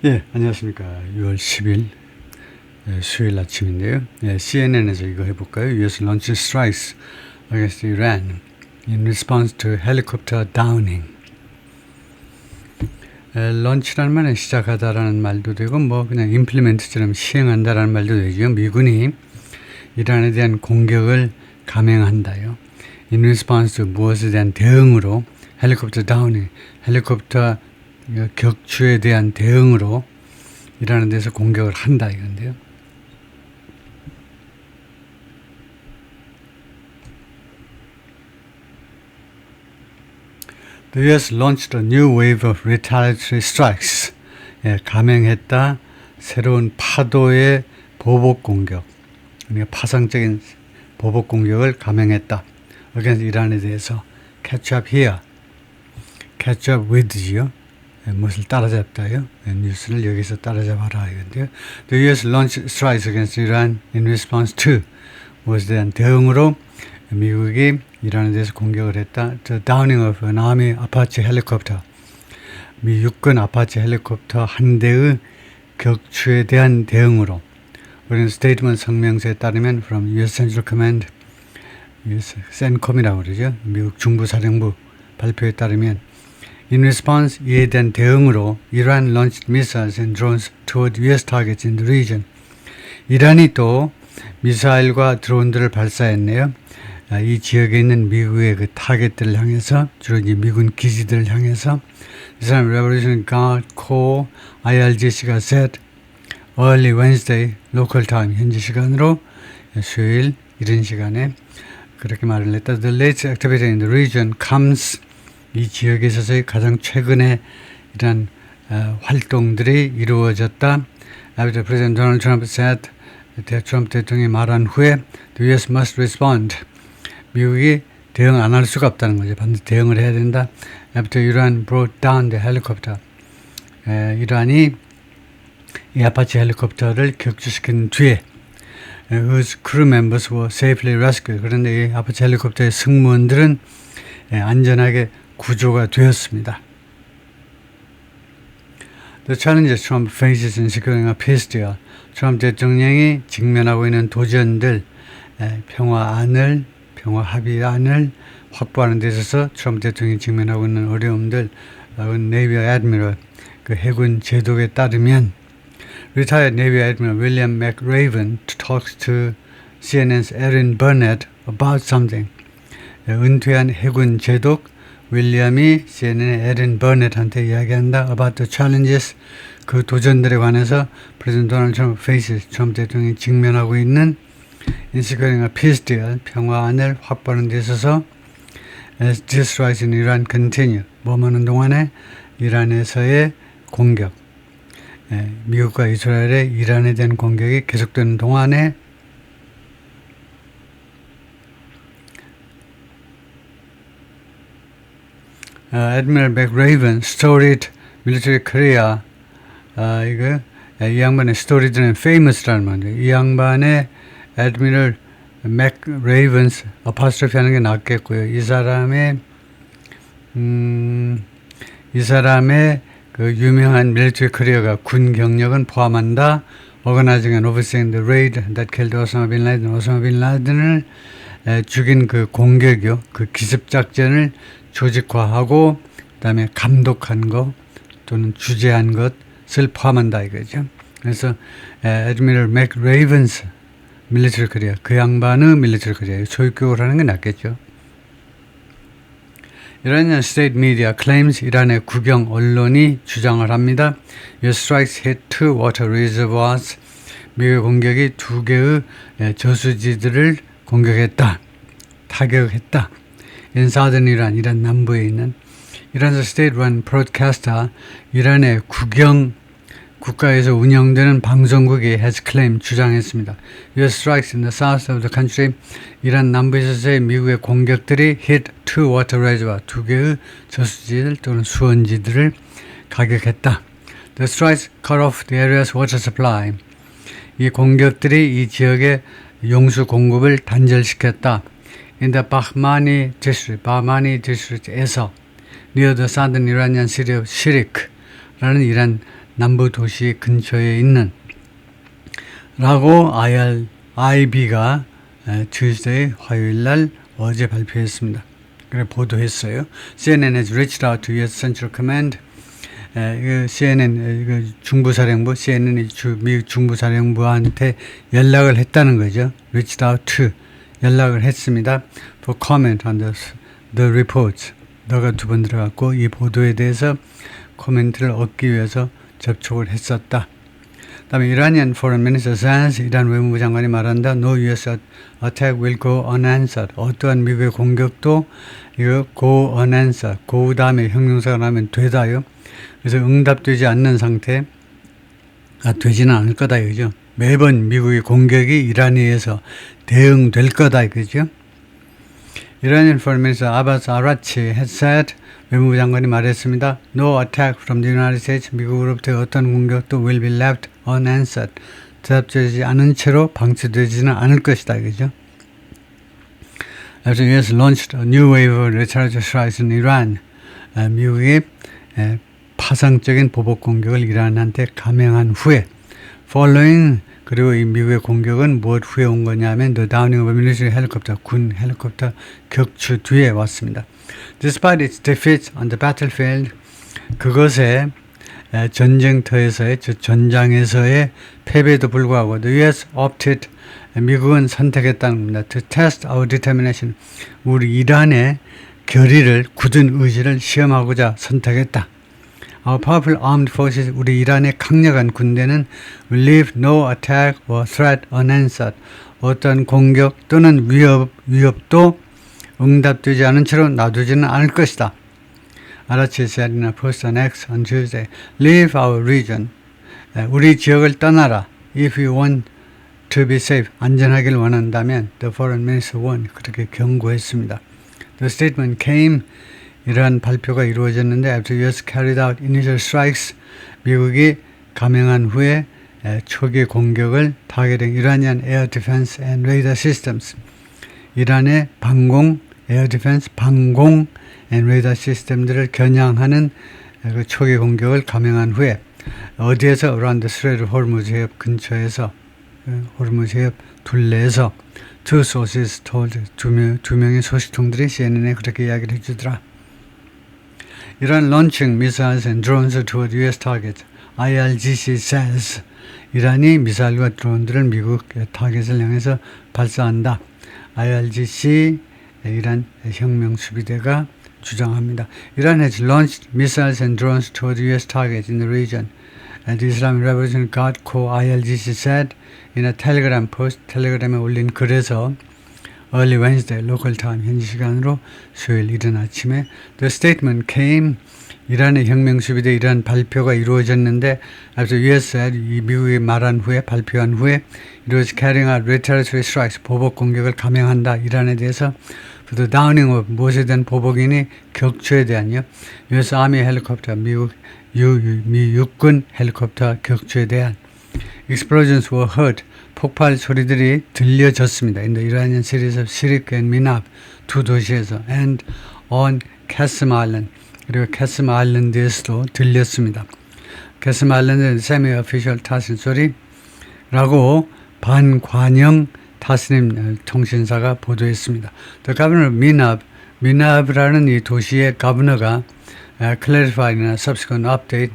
예, 안녕하십니까. 6월 10일 수요일 아침인데요. CNN에서 이거 해볼까요? US launches strikes against Iran in response to helicopter downing. 런치라는 말은 시작하다라는 말도 되고 그냥 임플리멘트처럼 시행한다라는 말도 되죠. 미군이 이란에 대한 공격을 감행한다요. In response to 무엇에 대한 대응으로 헬리콥터 다운이 헬리콥터 격추에 대한 대응으로 이란에 대해서 공격을 한다 이건데요. The US launched a new wave of retaliatory strikes. 감행했다. 새로운 파도의 보복 공격. 그러니까 파상적인 보복 공격을 감행했다. against 이란에 대해서 catch up here. catch up with지요. 무엇을 따라잡다요. 뉴스를 여기서 따라잡아라 이건데요. The US launched strikes against Iran in response to 무엇에 대한 대응으로 미국이 이란에 대해서 공격을 했다. The downing of an Army Apache helicopter. 미 육군 아파치 헬리콥터 한 대의 격추에 대한 대응으로. 우리는 스테이트먼트 성명서에 따르면 from US Central Command, US CENTCOM이라고 그러죠. 미국 중부사령부 발표에 따르면 In response, 이에 대한 대응으로 Iran launched missiles and drones toward US targets in the region. 이란이 또 미사일과 드론들을 발사했네요. 이 지역에 있는 미국의 그 타겟들을 향해서 주로 이제 미군 기지들을 향해서 Islamic Revolutionary Guard Corps IRGC가 said early Wednesday local time 현지 시간으로 수요일 이른 시간에 그렇게 말을 했다. The latest activity in the region comes 이 지역에 있어서의 가장 최근에 이런 활동들이 이루어졌다. After President Donald Trump said 트럼프 대통령이 말한 후에 the US must respond. 미국이 대응 안 할 수가 없다는 거죠. 반드시 대응을 해야 된다. After Iran brought down the helicopter. 이란이 이 아파치 헬리콥터를 격추시킨 뒤에 whose crew members were safely rescued. 그런데 이 아파치 헬리콥터의 승무원들은 안전하게 구조가 되었습니다. The challenges Trump faces in securing a peace deal. 트럼프 대통령이 직면하고 있는 도전들, 평화 합의안을 확보하는 데 있어서 트럼프 대통령이 직면하고 있는 어려움들, Navy Admiral, 그 해군 제독에 따르면 Retired Navy Admiral William McRaven talks to CNN's Erin Burnett about something. 은퇴한 해군 제독 윌리엄이 CNN의 에린 버넷한테 이야기한다. About the challenges, 그 도전들에 관해서 President Donald Trump faces, 트럼프 대통령이 직면하고 있는 in securing a peace deal, 평화안을 확보하는 데 있어서 as these strikes in Iran continue, 머무는 동안에 이란에서의 공격, 미국과 이스라엘의 이란에 대한 공격이 계속되는 동안에 Admiral McRaven storied military career. 이거 이 양반의 storied는 famous라는 말이에요. 이 양반의 Admiral McRaven's apostrophe 하는 게 낫겠고요. 이 사람의 그 유명한 military career가 군 경력은 포함한다. Organizing and overseeing the raid that killed Osama bin Laden. 오사마 빈 라덴을 죽인 그 공격이요. 그 기습작전을 조직화하고 그다음에 감독한 것 또는 주재한 것을 포함한다 이거죠. 그래서 Admiral McRaven's military career, 그 양반의 military career, 교육교육을 하는 게 낫겠죠. Iranian state media claims 이란의 국영 언론이 주장을 합니다. US strikes hit two water reservoirs. 미국의 공격이 두 개의 저수지들을 공격했다. 타격했다. In southern Iran, 이란 남부에 있는 Iran's state-run broadcaster, 이란의 국가에서 운영되는 방송국이 has claimed, 주장했습니다. US strikes in the south of the country, 이란 남부에서의 미국의 공격들이 hit two water reservoirs, 두 개의 저수지들 또는 수원지들을 가격했다. The strikes cut off the area's water supply. 이 공격들이 이 지역의 용수 공급을 단절시켰다. In the Bahmani district에서 near the southern Iranian city of Shirik 라는 이란 남부 도시 근처에 있는 라고 IB가 Tuesday 화요일 날 어제 발표했습니다. 그래 보도했어요. CNN has reached out to U.S. Central Command. CNN 중부사령부, CNN이 미국 중부사령부한테 연락을 했다는 거죠. reached out to 연락을 했습니다. for comment on the reports. 너가 두 번 들어갔고 이 보도에 대해서 코멘트를 얻기 위해서 접촉을 했었다. 다음에 Iranian Foreign Minister says 이란 외무부 장관이 말한다. No U.S. attack will go unanswered. 어떠한 미국의 공격도 이거 go unanswered. go 다음에 형용사가 나면 되다요. 그래서 응답되지 않는 상태가 되지는 않을 거다 이거죠. 매번 미국의 공격이 이란에 의해서 대응될 거다 이거죠. Iranian Foreign Minister Abbas Araghchi has said 외무부 장관이 말했습니다. No attack from the United States. 미국으로부터 어떤 공격도 will be left unanswered. 대답되지 않은 채로 방치되지는 않을 것이다. 이거죠. After U.S. launched a new wave of retaliatory strikes in Iran. 미국이 파상적인 보복 공격을 이란한테 감행한 후에 following 그리고 이 미국의 공격은 무엇 후에 온 거냐면 the downing of a military helicopter, 군 헬리콥터 격추 뒤에 왔습니다. Despite its defeat on the battlefield, 그것의 전쟁터에서의 전장에서의 패배에도 불구하고 the U.S. opted, 미국은 선택했다는 겁니다. To test our determination, 우리 이란의 결의를 굳은 의지를 시험하고자 선택했다. Our powerful armed forces, 우리 이란의 강력한 군대는 will leave no attack or threat unanswered. 어떤 공격 또는 위협도 응답되지 않은 채로 놔두지는 않을 것이다. Araghchi said in a post on X on Tuesday, leave our region. 우리 지역을 떠나라. If you want to be safe, 안전하길 원한다면 the foreign minister warned. 그렇게 경고했습니다. The statement came, 이러한 발표가 이루어졌는데 after U.S. carried out initial strikes, 미국이 감행한 후에 초기 공격을 타겟한 Iranian air defense and radar systems, 이란의 방공, air defense, 방공 and radar 시스템들을 겨냥하는 그 초기 공격을 감행한 후에 어디에서 around the Strait of Hormuz 해협 근처에서 호르무즈 해협 둘레에서 two sources told, 두 명의 소식통들이 CNN에 그렇게 이야기를 해주더라. Iran launching missiles and drones toward U.S. targets. IRGC says 이란이 미사일과 드론들을 미국 타겟을 향해서 발사한다. IRGC 이란 혁명수비대가 주장합니다. Iran has launched missiles and drones toward U.S. targets in the region. The Islamic Revolutionary Guard Corps IRGC said in a Telegram post, 텔레그램에 올린 글에서 early Wednesday local time 현지 시간으로 수요일 이른 아침에 the statement came, 이란의 혁명수비대 이란 발표가 이루어졌는데 after U.S. 이 미국이 말한 후에 발표한 후에 it was carrying out retaliatory strikes, 보복 공격을 감행한다. 이란에 대해서 for the downing of 무엇에 대한 보복이니 격추에 대한요. U.S. Army 헬리콥터 미국 미 육군 헬리콥터 격추에 대한 explosions were heard, 폭발 소리들이 들려졌습니다. In the Iranian cities of Sirik and Minab, 두 도시에서 and on Qasem Island, 그리고 캐슴 아일랜드에서도 들렸습니다. 캐슴 아일랜드는 semi-official 타스님 소리라고 반관영 타스님 통신사가 보도했습니다. The governor of Minab라는 이 도시의 가버너가 clarified in a subsequent update,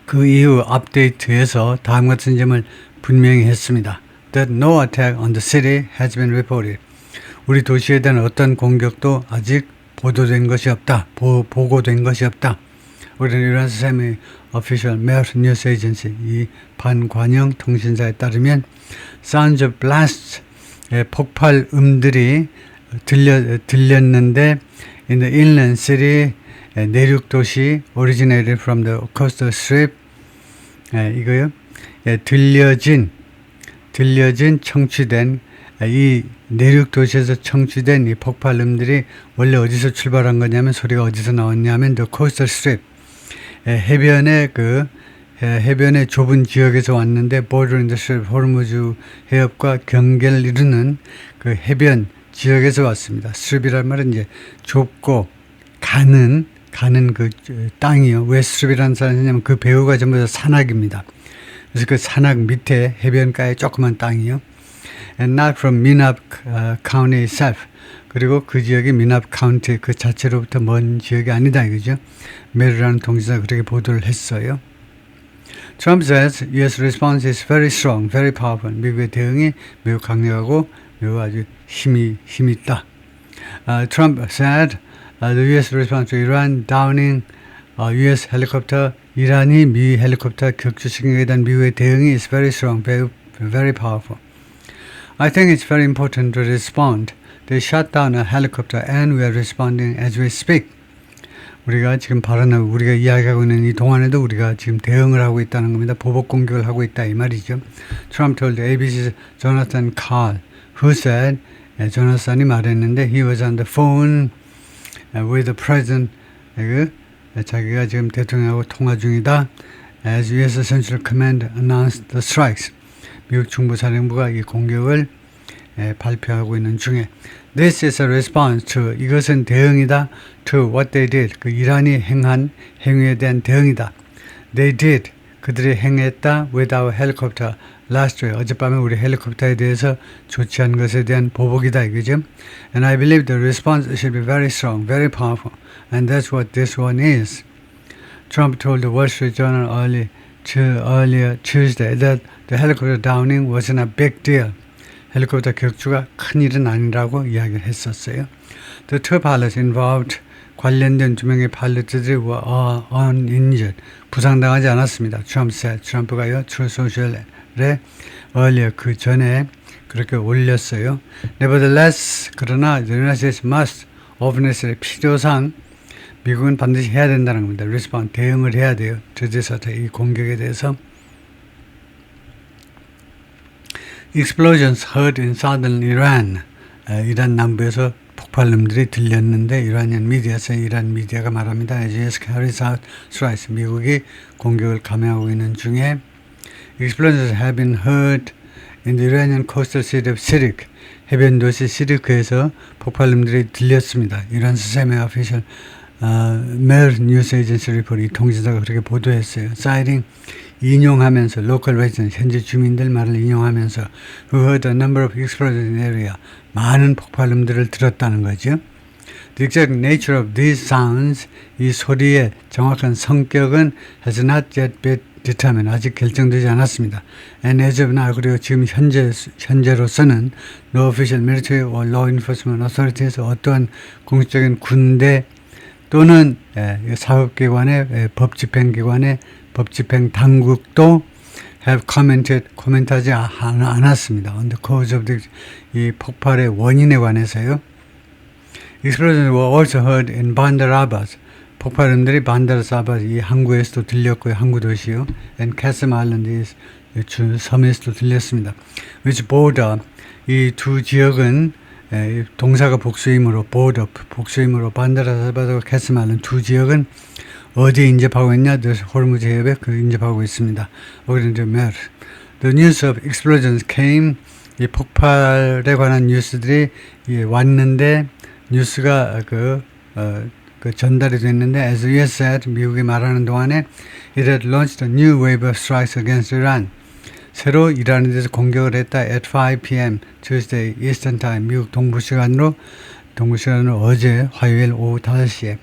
그 이후 업데이트에서 다음 같은 점을 분명히 했습니다. That no attack on the city has been reported. 우리 도시에 대한 어떤 공격도 아직 보도된 것이 없다. 보고된 것이 없다. 우리는 이란 semi-official Mer News Agency, 이 반관영 통신사에 따르면 sounds of blasts, 폭발 음들이 들렸는데 in the inland city, 내륙 도시 originated from the coastal strip, 이거요. 들려진 청취된 이 내륙 도시에서 청취된 이 폭발음들이 원래 어디서 출발한 거냐면 소리가 어디서 나왔냐면 the coastal strip, 해변의 좁은 지역에서 왔는데 bordering the strip, 호르무즈 해협과 경계를 이루는 그 해변 지역에서 왔습니다. strip이란 말은 이제 좁고 가는 가는 그 땅이요. 웨스트rop이라는 산이냐면 그 배후가 전부 다 산악입니다. 그래서 그 산악 밑에 해변가에 조그만 땅이요. And not from Minop County itself. 그리고 그 지역이 미납 카운티 그 자체로부터 먼 지역이 아니다 이거죠. 메르라는 동지가 그렇게 보도를 했어요. Trump says U.S. response is very strong, very powerful. 미국의 대응이 매우 강력하고 매우 아주 힘이 있다. Trump said the U.S. response to Iran downing U.S. helicopter, 이란이 미 헬리콥터 격추시킨 것에 대한 미국의 대응이 is very strong, very powerful. I think it's very important to respond. They shot down a helicopter and we are responding as we speak. 우리가 지금 발언하고 우리가 이야기하고 있는 이 동안에도 우리가 지금 대응을 하고 있다는 겁니다. 보복 공격을 하고 있다 이 말이죠. Trump told ABC's Jonathan Karl, who said, 조나산이 말했는데 he was on the phone with the president. 자기가 지금 대통령하고 통화 중이다. As U.S. Central Command announced the strikes. 미국 중부사령부가 이 공격을 발표하고 있는 중에 This is a response to 이것은 대응이다 to what they did 그 이란이 행한 행위에 대한 대응이다. They did 그들이 행했다 with our helicopter last week 어젯밤에 우리 헬리콥터에 대해서 조치한 것에 대한 보복이다 이거죠. And I believe the response should be very strong, very powerful, and that's what this one is. Trump told the Wall Street Journal earlier Tuesday that the helicopter downing wasn't a big deal. 헬리콥터 격추가 큰 일은 아니라고 이야기를 했었어요. The two pilots involved 관련된 두 명의 파일럿들이 were uninjured. 부상당하지 않았습니다. Trump said. 트럼프가요. Truth Social에 earlier 그 전에 그렇게 올렸어요. Nevertheless 그러나 the United States must of necessary 필요상 미국은 반드시 해야 된다는 겁니다. Respond 대응을 해야 돼요. to this attack 이 공격에 대해서. Explosions heard in southern Iran. 이란 남부에서 폭발음들이 들렸는데 이란이란 미디어에서 이란 미디어가 말합니다. As U.S. carries out strikes. 미국이 공격을 감행하고 있는 중에 Explosions have been heard in the Iranian coastal city of Sirik. 해변 도시 시리크에서 폭발음들이 들렸습니다. 이란 스세메 official Mer News Agency report 이 통신사가 그렇게 보도했어요. Citing 인용하면서 local residents 현지 주민들 말을 인용하면서 who heard a number of explosions in the area 많은 폭발음들을 들었다는 거죠. The exact nature of these sounds 이 소리의 정확한 성격은 has not yet been determined 아직 결정되지 않았습니다. And as of now 그리고 지금 현재로서는 no official military or law enforcement authorities 어떠한 공식적인 군대 또는 사법기관의 법집행기관의 법집행 당국도 have commented 코멘트하지 않았습니다. On the cause of the 이 폭발의 원인에 관해서요. Explosions were also heard in Bandar Abbas. 폭발음들이 반다르 아바스 이 항구에서도 들렸고요. 항구 도시요. And Qasem Island 주 섬에서도 들렸습니다. Which border 이 두 지역은 동사가 복수이므로 border 복수이므로 반다르 아바스와 Qasem Island 두 지역은 어디에 인접하고 있냐? 호르무즈 해협에 그 인접하고 있습니다. The news of explosions came 이 폭발에 관한 뉴스들이 왔는데 뉴스가 그 전달이 됐는데 as U.S. said 미국이 말하는 동안에 it had launched a new wave of strikes against Iran. 새로 이란에 대해서 공격을 했다. At 5 p.m. Tuesday Eastern Time 미국 동부 시간으로 어제 화요일 오후 5시에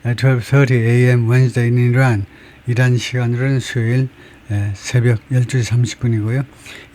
at 12:30 a.m. Wednesday in Iran 이란 시간으로는 수요일 새벽 12시 30분이고요.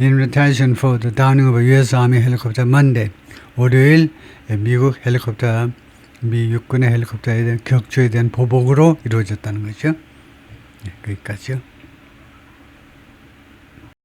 In retaliation for the downing of a U.S. Army helicopter Monday 월요일 미국 헬리콥터 미 육군의 헬리콥터에 대한 격추에 대한 보복으로 이루어졌다는 거죠. 거기까지요.